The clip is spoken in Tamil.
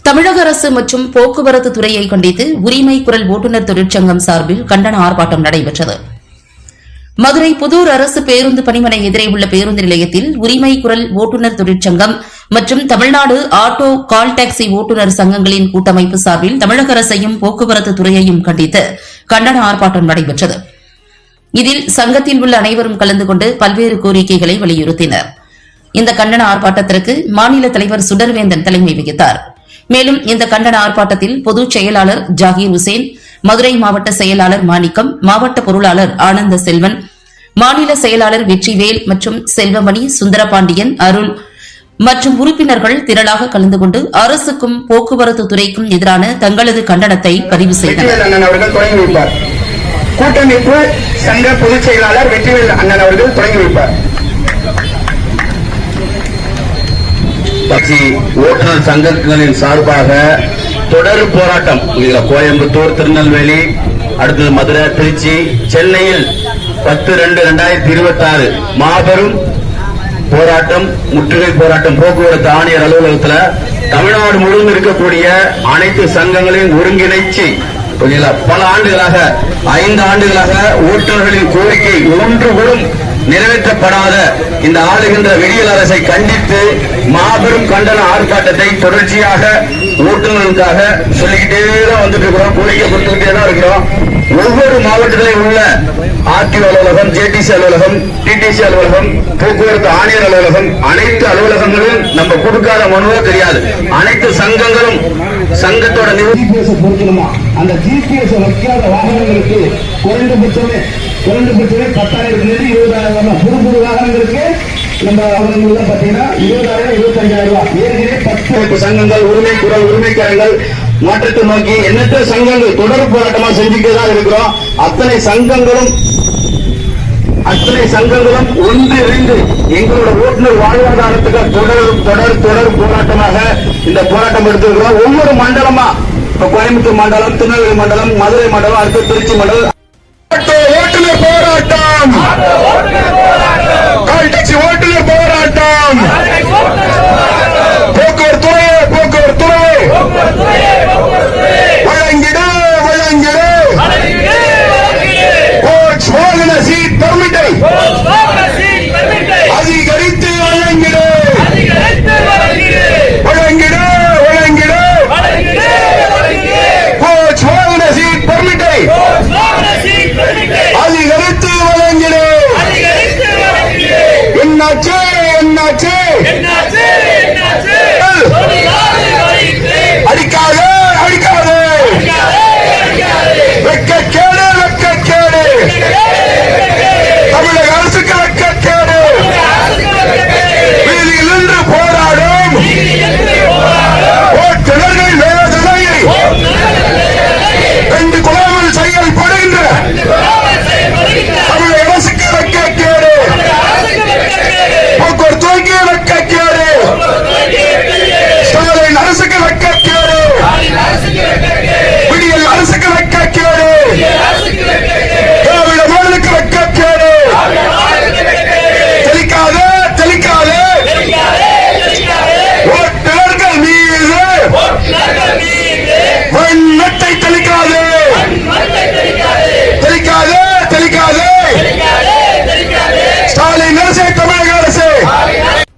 தமிழக அரசு மற்றும் போக்குவரத்து துறையை கண்டித்து உரிமை குரல் ஓட்டுநர் தொழிற்சங்கம் சார்பில் கண்டன ஆர்ப்பாட்டம் நடைபெற்றது. மதுரை புதூர் அரசு பேருந்து பணிமனை எதிரே உள்ள பேருந்து நிலையத்தில் உரிமை குரல் ஓட்டுநர் தொழிற்சங்கம் மற்றும் தமிழ்நாடு ஆட்டோ கால் டாக்ஸி ஓட்டுநர் சங்கங்களின் கூட்டமைப்பு சார்பில் தமிழக அரசையும் போக்குவரத்து துறையையும் கண்டித்து கண்டன ஆர்ப்பாட்டம் நடைபெற்றது. இதில் சங்கத்தில் உள்ள அனைவரும் கலந்து கொண்டு பல்வேறு கோரிக்கைகளை வலியுறுத்தினர். இந்த கண்டன ஆர்ப்பாட்டத்திற்கு மாநில தலைவர் சுடர்வேந்தன் தலைமை வகித்தார். மேலும் இந்த கண்டன ஆர்ப்பாட்டத்தில் பொதுச் செயலாளர் ஜாகீர் உசேன், மதுரை மாவட்ட செயலாளர் மாணிக்கம், மாவட்ட பொருளாளர் ஆனந்த செல்வன், மாநில செயலாளர் வெற்றிவேல் மற்றும் செல்வமணி, சுந்தரபாண்டியன், அருள் மற்றும் உறுப்பினர்கள் திரளாக கலந்து கொண்டு அரசுக்கும் போக்குவரத்து துறைக்கும் எதிரான தங்களது கண்டனத்தை பதிவு செய்தனர். கூட்டமைப்பு சங்க பொதுச் செயலாளர் வெற்றிவேல் அண்ணன் அவர்கள் தொடங்கி வைப்பார். டாக்ஸி ஓட்டுநர் சங்கங்களின் சார்பாக தொடர் போராட்டம் கோயம்புத்தூர், திருநெல்வேலி, அடுத்தது மதுரை, திருச்சி, சென்னையில் 10/2/2026 மாபெரும் போராட்டம், முற்றுகை போராட்டம் போக்குவரத்து ஆணையர் அலுவலகத்தில் தமிழ்நாடு முழுவதும் இருக்கக்கூடிய அனைத்து சங்கங்களையும் ஒருங்கிணைச்சு பல ஆண்டுகளாக 5 ஆண்டுகளாக ஓட்டுநர்களின் கோரிக்கை ஒன்றுகளும் நிறைவேற்றப்படாத இந்த ஆளுகின்ற விடியல் அரசை கண்டித்து மாபெரும் கண்டன ஆர்ப்பாட்டத்தை தொடர்ச்சியாக ஓட்டுநர்களுக்காக சொல்லிக்கிட்டே தான் வந்துட்டு இருக்கிறோம், கோரிக்கை கொடுத்துக்கிட்டே தான் இருக்கிறோம். ஒவ்வொரு மாவட்டத்திலும் உள்ள ஆர்டிஓ அலுவலகம், ஜேடிசி அலுவலகம், டிடிசி அலுவலகம், போக்குவரத்து ஆணையர் அலுவலகம், அனைத்து அலுவலகங்களும் நம்ம கொடுக்காத மனுவோ தெரியாது. அனைத்து சங்கங்களும் சங்கத்தோட அந்த ஜிபிஎஸ் வைக்காத வாகனங்களுக்கு குறைந்தபட்சமே 10,000 20,000 புது வாகனங்களுக்கு நம்ம அவர்கள் பாத்தீங்கன்னா 20,000 25,000 ரூபாய். ஏற்கனவே 10 சங்கங்கள், உரிமை குரல், உரிமைக்காரங்கள், மாற்றத்தை நோக்கி எண்ணற்ற சங்கங்கள் தொடர் போராட்டமா செஞ்சுக்கிட்டே தான் இருக்கிறோம். அத்தனை சங்கங்களும் ஒன்றிணைந்து எங்களோட ஓட்டுநர் வாழ்வாதாரத்துக்கு தொடர் போராட்டமாக இந்த போராட்டம் எடுத்திருக்கிறோம். ஒவ்வொரு மண்டலமா கோயம்புத்தூர் மண்டலம், திருநெல்வேலி மண்டலம், மதுரை மண்டலம், அடுத்து திருச்சி மண்டலம் ஓட்டுநர் போராட்டம், கால் டாக்ஸி ஓட்டுநர் போராட்டம், போக்குவரத்து துறை வழங்கிடு கோச் வாகன சீட் பர்மிட்டை அதிகரித்து வழங்கிடு கோச் வாகன சீட் பர்மிட்டை அதிகரித்து வழங்கிடு. என்னாச்சு